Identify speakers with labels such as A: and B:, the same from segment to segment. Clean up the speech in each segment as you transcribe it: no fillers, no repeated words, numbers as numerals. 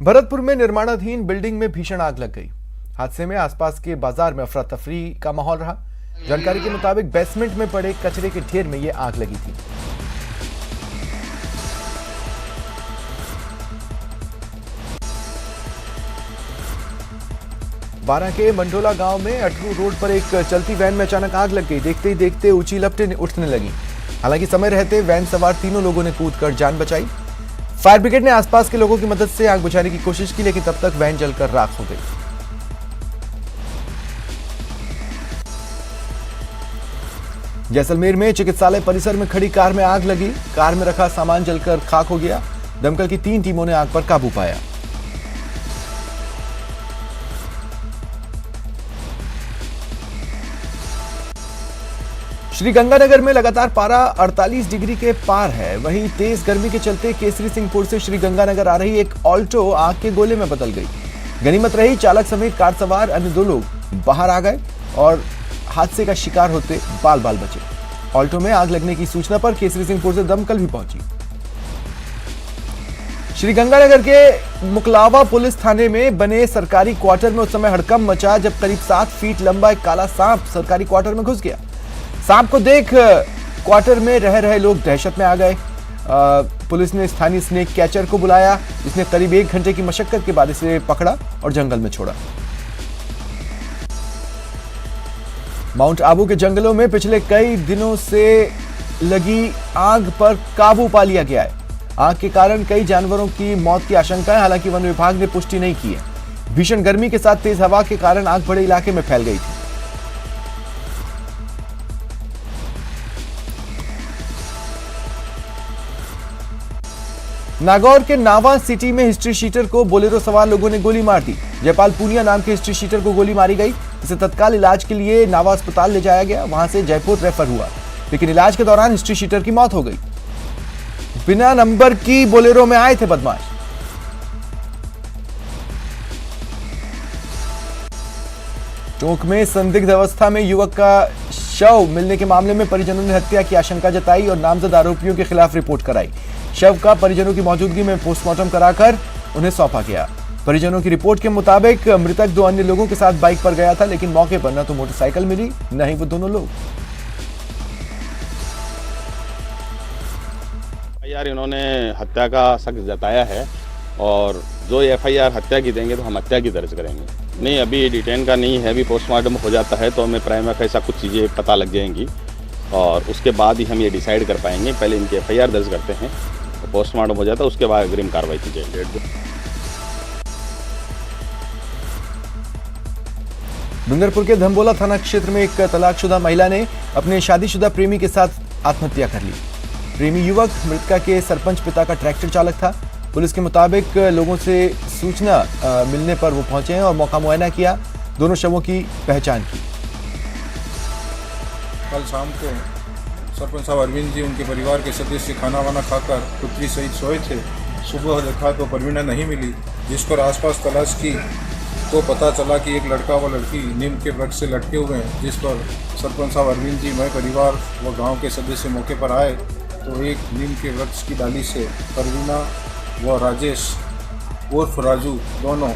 A: भरतपुर में निर्माणाधीन बिल्डिंग में भीषण आग लग गई। हादसे में आसपास के बाजार में अफरा तफरी का माहौल रहा। जानकारी के मुताबिक बेसमेंट में पड़े कचरे के ढेर में यह आग लगी थी। बारां के मंडोला गांव में अटरू रोड पर एक चलती वैन में अचानक आग लग गई। देखते ही देखते ऊंची लपटें उठने लगी। हालांकि समय रहते वैन सवार तीनों लोगों ने कूदकर जान बचाई। फायर ब्रिगेड ने आसपास के लोगों की मदद से आग बुझाने की कोशिश की, लेकिन तब तक वैन जलकर राख हो गई। जैसलमेर में चिकित्सालय परिसर में खड़ी कार में आग लगी। कार में रखा सामान जलकर खाक हो गया। दमकल की 3 टीमों ने आग पर काबू पाया। श्रीगंगानगर में लगातार पारा 48 डिग्री के पार है। वहीं तेज गर्मी के चलते केसरी सिंहपुर से श्रीगंगानगर आ रही एक ऑल्टो आग के गोले में बदल गई। गनीमत रही चालक समेत कार सवार अन्य 2 लोग बाहर आ गए और हादसे का शिकार होते बाल बाल बचे। ऑल्टो में आग लगने की सूचना पर केसरी सिंहपुर से दमकल भी पहुंची। श्रीगंगानगर के मुकलावा पुलिस थाने में बने सरकारी क्वार्टर में उस समय हड़कंप मचा जब करीब 7 फीट लंबा एक काला सांप सरकारी क्वार्टर में घुस गया। सांप को देख क्वार्टर में रह रहे लोग दहशत में आ गए। पुलिस ने स्थानीय स्नेक कैचर को बुलाया, जिसने करीब 1 घंटे की मशक्कत के बाद इसे पकड़ा और जंगल में छोड़ा। माउंट आबू के जंगलों में पिछले कई दिनों से लगी आग पर काबू पा लिया गया है। आग के कारण कई जानवरों की मौत की आशंका है, हालांकि वन विभाग ने पुष्टि नहीं की है। भीषण गर्मी के साथ तेज हवा के कारण आग बड़े इलाके में फैल गई थी। नागौर के नावा सिटी में हिस्ट्री शीटर को बोलेरो सवार लोगों ने गोली मार दी। जयपाल पूनिया नाम के हिस्ट्री शीटर को गोली मारी गई। इसे तत्काल इलाज के लिए नावा अस्पताल ले जाया गया। वहां से जयपुर रेफर हुआ, लेकिन इलाज के दौरान हिस्ट्री शीटर की मौत हो गई। बिना नंबर की बोलेरो में आए थे बदमाश। टोंक में संदिग्ध अवस्था में युवक का शव मिलने के मामले में परिजनों ने हत्या की आशंका जताई और नामजद आरोपियों के खिलाफ रिपोर्ट कराई। शव का परिजनों की मौजूदगी में पोस्टमार्टम कराकर उन्हें सौंपा गया। परिजनों की रिपोर्ट के मुताबिक मृतक 2 अन्य लोगों के साथ बाइक पर गया था, लेकिन मौके पर न तो मोटरसाइकिल मिली न ही वो दोनों लोग।
B: एफआईआर इन्होंने हत्या का शक जताया है और जो एफआईआर हत्या की देंगे तो हम हत्या की दर्ज करेंगे। नहीं, अभी डिटेन का नहीं है। अभी पोस्टमार्टम हो जाता है तो हमें प्राइमा फेसा कुछ चीज़ें पता लग जाएंगी और उसके बाद ही हम ये डिसाइड कर पाएंगे। पहले इनकी एफआईआर दर्ज करते हैं, तो पोस्टमार्टम हो जाता है, उसके बाद अग्रिम कार्रवाई की जाएगी।
A: डूंगरपुर के धम्बोला थाना क्षेत्र में एक तलाकशुदा महिला ने अपने शादीशुदा प्रेमी के साथ आत्महत्या कर ली। प्रेमी युवक मृतका के सरपंच पिता का ट्रैक्टर चालक था। पुलिस के मुताबिक लोगों से सूचना मिलने पर वो पहुंचे हैं और मौका मुआयना किया। दोनों शवों की पहचान की।
C: कल शाम को सरपंच साहब अरविंद जी उनके परिवार के सदस्य खाना वाना खाकर पुत्री सहित सोए थे। सुबह देखा तो परवीना नहीं मिली, जिस पर आसपास तलाश की तो पता चला कि एक लड़का व लड़की नीम के वृक्ष से लटके हुए हैं। जिस पर सरपंच साहब अरविंद जी, मैं परिवार व गांव के सदस्य मौके पर आए तो एक नीम के वृक्ष की डाली से परवीना व राजेश उर्फ राजू दोनों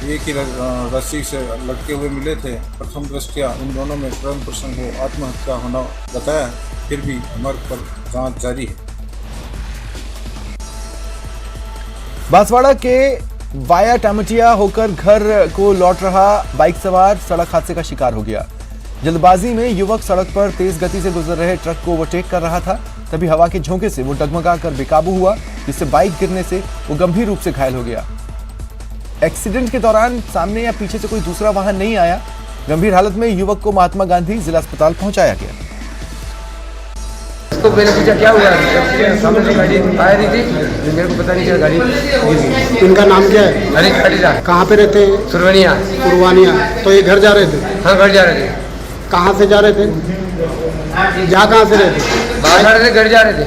C: एक ही रस्सी से लटके हुए मिले थे। प्रथम दृष्टया इन दोनों में प्रेम प्रसंग को आत्महत्या होना बताया, फिर भी मर्ग पर जांच जारी है।
A: बांसवाड़ा के वाया टामटिया होकर घर को लौट रहा बाइक सवार सड़क हादसे का शिकार हो गया। जल्दबाजी में युवक सड़क पर तेज गति से गुजर रहे ट्रक को ओवरटेक कर रहा था। तभी हवा के झोंके से वो डगमगा कर बेकाबू हुआ, जिससे बाइक गिरने से वो गंभीर रूप से घायल हो गया। एक्सीडेंट के दौरान सामने या पीछे से कोई दूसरा वाहन नहीं आया। गंभीर हालत में युवक को महात्मा गांधी जिला अस्पताल पहुंचाया गया।
D: इसको मैंने पूछा क्या हुआ, सामने से गाड़ी आ रही थी, मेरे को पता नहीं चला गाड़ी गिर गई।
E: इनका नाम क्या है?
D: अरे खटीरा।
E: कहाँ पे रहते हैं?
D: सुरवनिया।
E: पुरवानिया। तो ये घर जा रहे थे?
D: हाँ, घर जा रहे थे।
E: कहाँ से जा रहे थे? जा कहाँ से रहे थे?
D: बाहर जा रहे थे, घर जा रहे थे।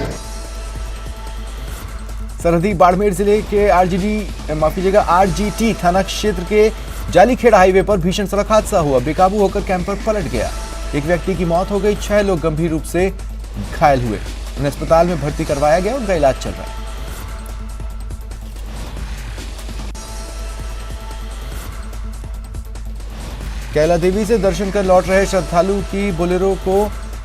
A: सरहदी बाड़मेर जिले के आरजीटी थाना क्षेत्र के जालीखेड़ा हाईवे पर भीषण सड़क हादसा हुआ। बेकाबू होकर कैंपर पलट गया। एक व्यक्ति की मौत हो गई, 6 लोग गंभीर रूप से घायल हुए। उन्हें अस्पताल में भर्ती करवाया गया, उनका इलाज चल रहा है। कैला देवी से दर्शन कर लौट रहे श्रद्धालु की बोलेरो को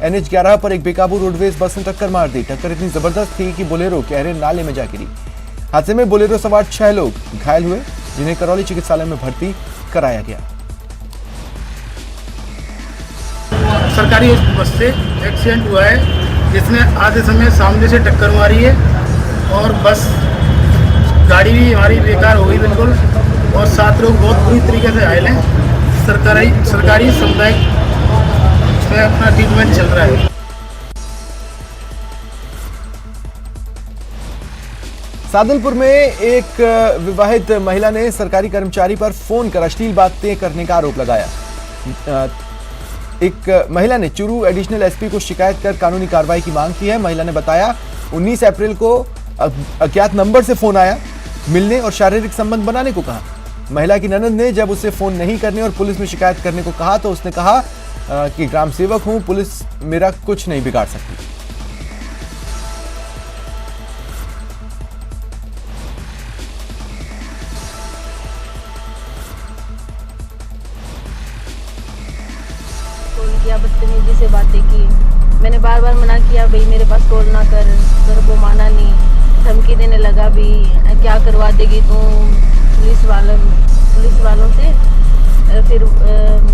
A: NH 11 पर एक बेकाबू रोडवेज बस ने टक्कर मार दी। टक्कर इतनी जबरदस्त थी कि बोलेरो गहरे नाले में जा गिरी। हादसे में बोलेरो सवार 6 लोग घायल हुए, जिन्हें करौली चिकित्सालय में भर्ती कराया गया।
F: सरकारी बस से एक्सीडेंट हुआ है, जिसने आधे समय सामने से टक्कर मारी है और बस गाड़ी भी हमारी बेकार हो गई बिल्कुल, और 7 लोग बहुत बुरी तरीके से घायल हैं। सरकारी सामुदायिक में अपना ट्रीटमेंट चल रहा है।
A: सादुलपुर में एक विवाहित महिला ने सरकारी कर्मचारी पर फोन कर अश्लील बातें करने का आरोप लगाया। एक महिला ने चूरू एडिशनल SP को शिकायत कर कानूनी कार्रवाई की मांग की है। महिला ने बताया 19 अप्रैल को अज्ञात नंबर से फोन आया, मिलने और शारीरिक संबंध बनाने को कहा। महिला की ननद ने जब उसे फोन नहीं करने और पुलिस में शिकायत करने को कहा तो उसने कहा कि ग्राम सेवक हूं, पुलिस मेरा कुछ नहीं बिगाड़ सकती।
G: कॉल किया, बदतमीजी से बातें की। मैंने बार बार मना किया, भाई मेरे पास कॉल ना कर, पर वो माना नहीं। धमकी देने लगा, भी क्या करवा देगी तू पुलिस वालों से। फिर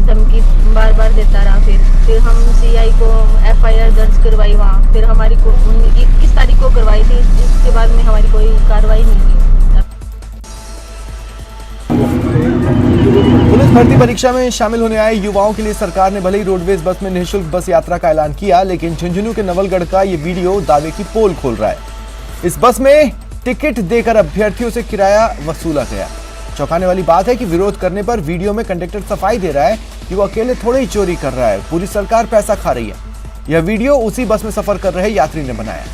G: धमकी बार बार देता रहा। फिर हम CI को FIR दर्ज करवाई वहाँ। फिर हमारी 21 तारीख को करवाई थी, जिसके बाद में हमारी कोई कार्रवाई नहीं हुई।
A: पुलिस भर्ती परीक्षा में शामिल होने आए युवाओं के लिए सरकार ने भले ही रोडवेज बस में निःशुल्क बस यात्रा का ऐलान किया, लेकिन झुंझुनू के नवलगढ़ का ये वीडियो दावे की पोल खोल रहा है। इस बस में टिकट देकर अभ्यर्थियों से किराया वसूला गया। चौंकाने वाली बात है कि विरोध करने पर वीडियो में कंडक्टर सफाई दे रहा है कि वो अकेले थोड़े ही चोरी कर रहा है, पूरी सरकार पैसा खा रही है। यह वीडियो उसी बस में सफर कर रहे यात्री ने बनाया।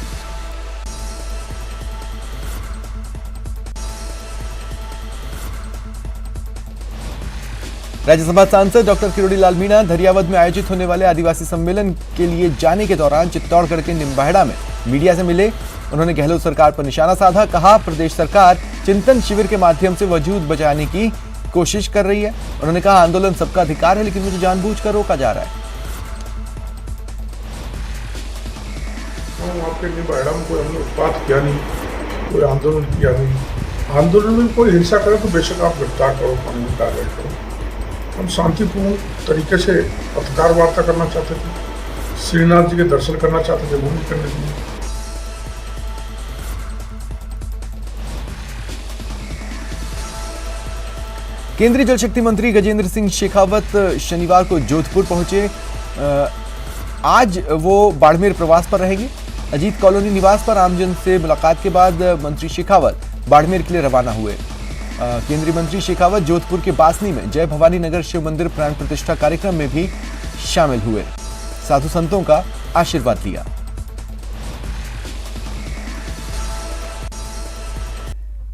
A: राज्यसभा सांसद डॉक्टर किरोड़ी लाल मीणा धरियावद में आयोजित होने वाले आदिवासी सम्मेलन के लिए जाने के दौरान चित्तौड़गढ़ के निम्बाहेड़ा में मीडिया से मिले। उन्होंने गहलोत सरकार पर निशाना साधा। कहा, प्रदेश सरकार चिंतन शिविर के माध्यम से वजूद बचाने की कोशिश कर रही है। उन्होंने कहा, आंदोलन सबका अधिकार है, लेकिन मुझे जानबूझकर रोका जा रहा है।
H: आपके निम्बाहेड़ा में कोई हमने उत्पात किया नहीं, कोई आंदोलन किया नहीं। आंदोलन में कोई हिंसा करे तो बेशक आप गिरफ्तार करो, कानूनी कार्रवाई करो। हम शांतिपूर्ण तरीके से पत्रकार वार्ता करना चाहते थे, श्रीनाथ जी के दर्शन करना चाहते थे, वो नहीं करने दिए।
A: केंद्रीय जल शक्ति मंत्री गजेंद्र सिंह शेखावत शनिवार को जोधपुर पहुंचे। आज वो बाड़मेर प्रवास पर रहेंगे। अजीत कॉलोनी निवास पर आमजन से मुलाकात के बाद मंत्री शेखावत बाड़मेर के लिए रवाना हुए। केंद्रीय मंत्री शेखावत जोधपुर के बासनी में जय भवानी नगर शिव मंदिर प्राण प्रतिष्ठा कार्यक्रम में भी शामिल हुए, साधु संतों का आशीर्वाद लिया।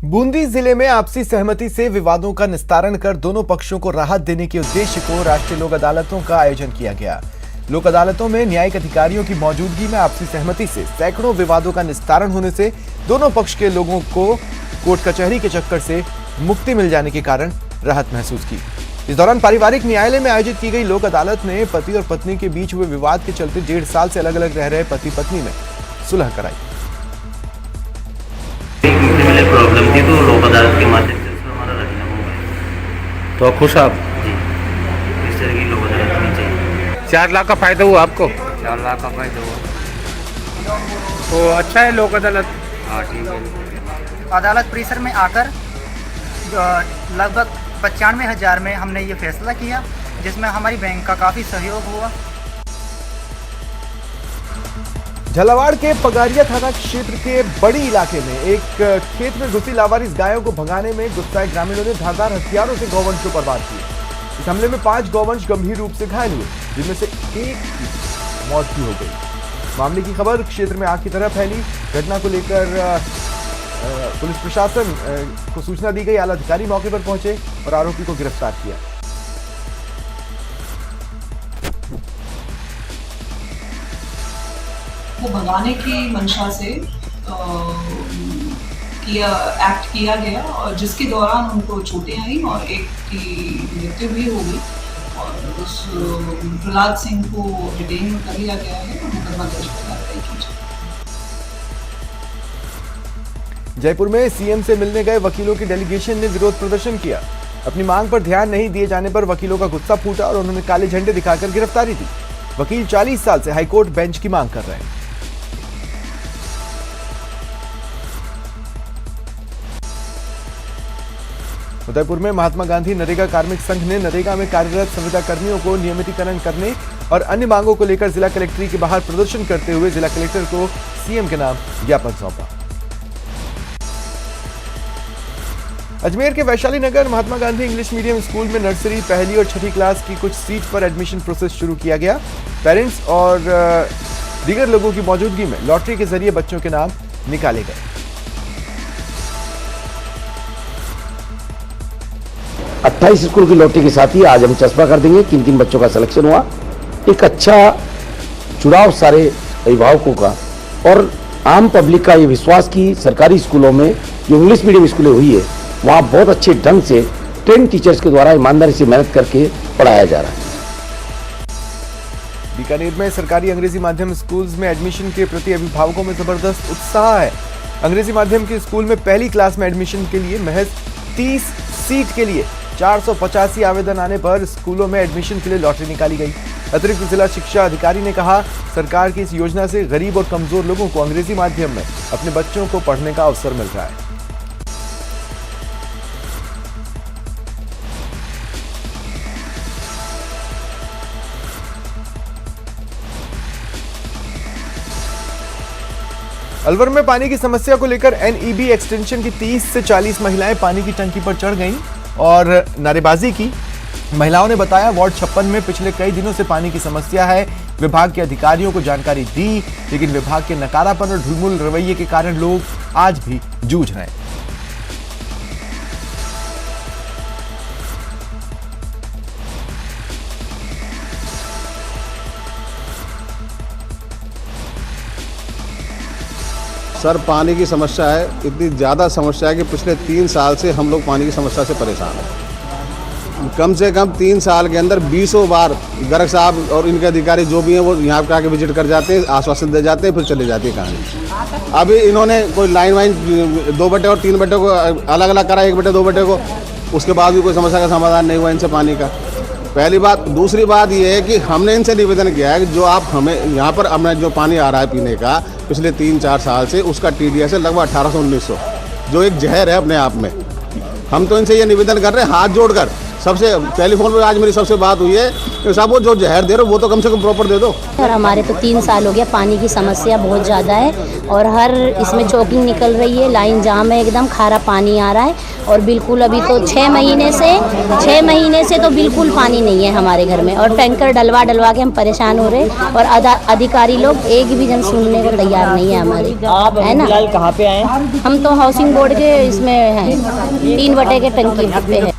A: बूंदी जिले में आपसी सहमति से विवादों का निस्तारण कर दोनों पक्षों को राहत देने के उद्देश्य को राष्ट्रीय लोक अदालतों का आयोजन किया गया। लोक अदालतों में न्यायिक अधिकारियों की मौजूदगी में आपसी सहमति से सैकड़ों विवादों का निस्तारण होने से दोनों पक्ष के लोगों को कोर्ट कचहरी के चक्कर से मुक्ति मिल जाने के कारण राहत महसूस की। इस दौरान पारिवारिक न्यायालय में आयोजित की गई लोक अदालत ने पति और पत्नी के बीच हुए विवाद के चलते 1.5 साल से अलग अलग रह रहे पति पत्नी में सुलह कराई।
I: प्रॉब्लम थी तो लोक अदालत के माध्यम से हमारा राजीनामा हुआ।
J: तो खुश आप?
I: जी, इस तरह की लोक अदालत होनी चाहिए।
J: 4 लाख का फायदा हुआ आपको?
I: 4 लाख का फायदा हुआ।
J: तो अच्छा है लोक अदालत।
I: हाँ, ठीक है।
K: अदालत परिसर में आकर लगभग 95,000 में हमने ये फैसला किया, जिसमें हमारी बैंक का काफ़ी सहयोग हुआ।
A: झालावाड़ के पगारिया थाना क्षेत्र के बड़ी इलाके में एक खेत में घुसी लावारिस गायों को भगाने में गुस्साए ग्रामीणों ने धारदार हथियारों से गौवंशों पर वार किए। इस हमले में 5 गौवंश गंभीर रूप से घायल हुए, जिनमें से एक की मौत भी हो गई। मामले की खबर क्षेत्र में आग की तरह फैली। घटना को लेकर पुलिस प्रशासन को सूचना दी गई। आला अधिकारी मौके पर पहुंचे और आरोपी को गिरफ्तार किया।
L: वो भगाने की मंशा से एक्ट किया गया और जिसके दौरान उनको चोटें आई और एक की मृत्यु भी हो गई। और उस प्रहलाद सिंह को डिटेन कर लिया गया है और मुकदमा दर्ज कर कार्रवाई की जाए।
A: जयपुर में सीएम से मिलने गए वकीलों की डेलीगेशन ने विरोध प्रदर्शन किया। अपनी मांग पर ध्यान नहीं दिए जाने पर वकीलों का गुस्सा फूटा और उन्होंने काले झंडे दिखाकर गिरफ्तारी दी। वकील 40 साल से हाईकोर्ट बेंच की मांग कर रहे हैं। उदयपुर में महात्मा गांधी नरेगा कार्मिक संघ ने नरेगा में कार्यरत संविदा कर्मियों को नियमितीकरण करने और अन्य मांगों को लेकर जिला कलेक्ट्री के बाहर प्रदर्शन करते हुए जिला कलेक्टर को सीएम के नाम ज्ञापन सौंपा। अजमेर के वैशाली नगर Mahatma Gandhi English medium school में नर्सरी, पहली और छठी क्लास की कुछ सीट पर एडमिशन प्रोसेस शुरू किया गया। पेरेंट्स और दीगर लोगों की मौजूदगी में लॉटरी के जरिए बच्चों के नाम निकाले गए।
M: अट्ठाईस स्कूल की लॉटरी के साथ ही आज हम चस्पा कर देंगे। किन बच्चों का सिलेक्शन हुआ, एक अच्छा चुनाव सारे अभिभावकों का और आम पब्लिक का ये विश्वास कि सरकारी स्कूलों में जो इंग्लिश मीडियम स्कूलें हुई है वहाँ बहुत अच्छे ढंग से ट्रेन टीचर्स के द्वारा ईमानदारी से मेहनत करके पढ़ाया जा रहा है।
A: बीकानेर में सरकारी अंग्रेजी माध्यम स्कूल्स में एडमिशन के प्रति अभिभावकों में जबरदस्त उत्साह है। अंग्रेजी माध्यम के स्कूल में पहली क्लास में एडमिशन के लिए महज 30 सीट के लिए 485 आवेदन आने पर स्कूलों में एडमिशन के लिए लॉटरी निकाली गई। अतिरिक्त जिला शिक्षा अधिकारी ने कहा, सरकार की इस योजना से गरीब और कमजोर लोगों को अंग्रेजी माध्यम में अपने बच्चों को पढ़ने का अवसर मिल रहा है। अलवर में पानी की समस्या को लेकर एनईबी एक्सटेंशन की 30 से 40 महिलाएं पानी की टंकी पर चढ़ गईं और नारेबाजी की। महिलाओं ने बताया, वार्ड 56 में पिछले कई दिनों से पानी की समस्या है। विभाग के अधिकारियों को जानकारी दी, लेकिन विभाग के नकारापन और ढुलमुल रवैये के कारण लोग आज भी जूझ रहे हैं।
N: सर, पानी की समस्या है, इतनी ज़्यादा समस्या है कि पिछले 3 साल से हम लोग पानी की समस्या से परेशान हैं। कम से कम 3 साल के अंदर 20 बार गर्ग साहब और इनके अधिकारी जो भी हैं वो यहाँ पर आके विजिट कर जाते हैं, आश्वासन दे जाते हैं, फिर चले जाती है कहानी। अभी इन्होंने कोई लाइन वाइन 2 बटे और 3 बटे को अलग अलग करा, 1 बटे 2 बटे को, उसके बाद भी कोई समस्या का समाधान नहीं हुआ इनसे पानी का। पहली बात। दूसरी बात ये है कि हमने इनसे निवेदन किया है कि जो आप हमें यहाँ पर हमें जो पानी आ रहा है पीने का पिछले 3-4 साल से, उसका TDS है लगभग 1800-1900, जो एक जहर है अपने आप में। हम तो इनसे ये निवेदन कर रहे हैं हाथ जोड़कर, सबसे टेलीफोन पे आज मेरी सबसे बात हुई है कि साहब वो जो जहर दे रहे हो वो तो कम से कम प्रॉपर दे दो।
O: सर, हमारे तो 3 साल हो गया, पानी की समस्या बहुत ज़्यादा है और हर इसमें चौकिंग निकल रही है, लाइन जाम है, एकदम खारा पानी आ रहा है और बिल्कुल अभी तो 6 महीने से तो बिल्कुल पानी नहीं है हमारे घर में और टैंकर डलवा के हम परेशान हो रहे हैं और अधिकारी लोग एक भी जन सुनने को तैयार नहीं है हमारे, है ना।
P: कहाँ पे आए?
O: हम तो हाउसिंग बोर्ड के इसमें हैं, 3 बटे के टंकी पे है।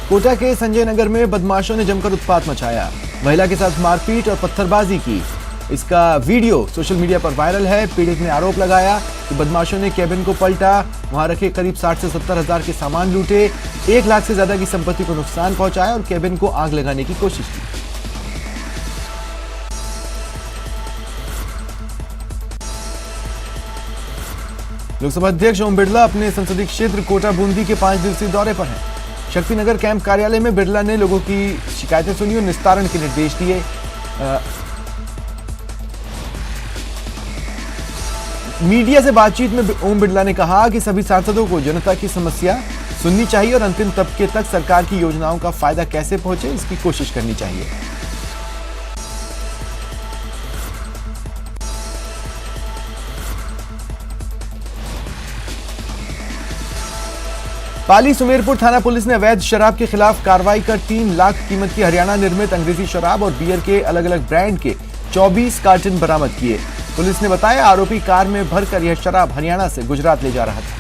A: कोटा के संजय नगर में बदमाशों ने जमकर उत्पात मचाया, महिला के साथ मारपीट और पत्थरबाजी की। इसका वीडियो सोशल मीडिया पर वायरल है। पीड़ित ने आरोप लगाया कि बदमाशों ने केबिन को पलटा, वहां रखे करीब 60 से 70 हजार के सामान लूटे, 1 लाख से ज्यादा की संपत्ति को नुकसान पहुंचाया और केबिन को आग लगाने की कोशिश की। लोकसभा अध्यक्ष ओम बिरला अपने संसदीय क्षेत्र कोटा बूंदी के 5 दिवसीय दौरे पर हैं। शक्तिनगर कैंप कार्यालय में बिरला ने लोगों की शिकायतें सुनी और निस्तारण के निर्देश दिए। मीडिया से बातचीत में ओम बिरला ने कहा कि सभी सांसदों को जनता की समस्या सुननी चाहिए और अंतिम तबके तक सरकार की योजनाओं का फायदा कैसे पहुंचे इसकी कोशिश करनी चाहिए। पाली सुमेरपुर थाना पुलिस ने अवैध शराब के खिलाफ कार्रवाई कर 3 लाख कीमत की हरियाणा निर्मित अंग्रेजी शराब और बियर के अलग अलग ब्रांड के 24 कार्टन बरामद किए। पुलिस ने बताया, आरोपी कार में भरकर यह शराब हरियाणा से गुजरात ले जा रहा था।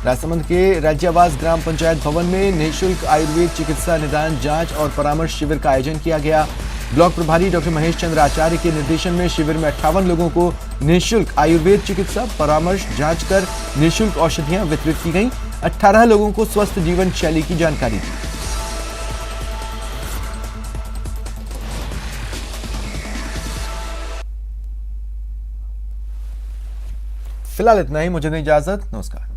A: राजसमंद के राज्य आवास ग्राम पंचायत भवन में निःशुल्क आयुर्वेद चिकित्सा निदान जांच और परामर्श शिविर का आयोजन किया गया। ब्लॉक प्रभारी डॉक्टर महेश चंद्र आचार्य के निर्देशन में शिविर में 58 लोगों को निःशुल्क आयुर्वेद चिकित्सा परामर्श जांच कर निःशुल्क औषधियां वितरित की गईं। 18 लोगों को स्वस्थ जीवन शैली की जानकारी दी। फिलहाल इतना ही, मुझे दें इजाजत, नमस्कार।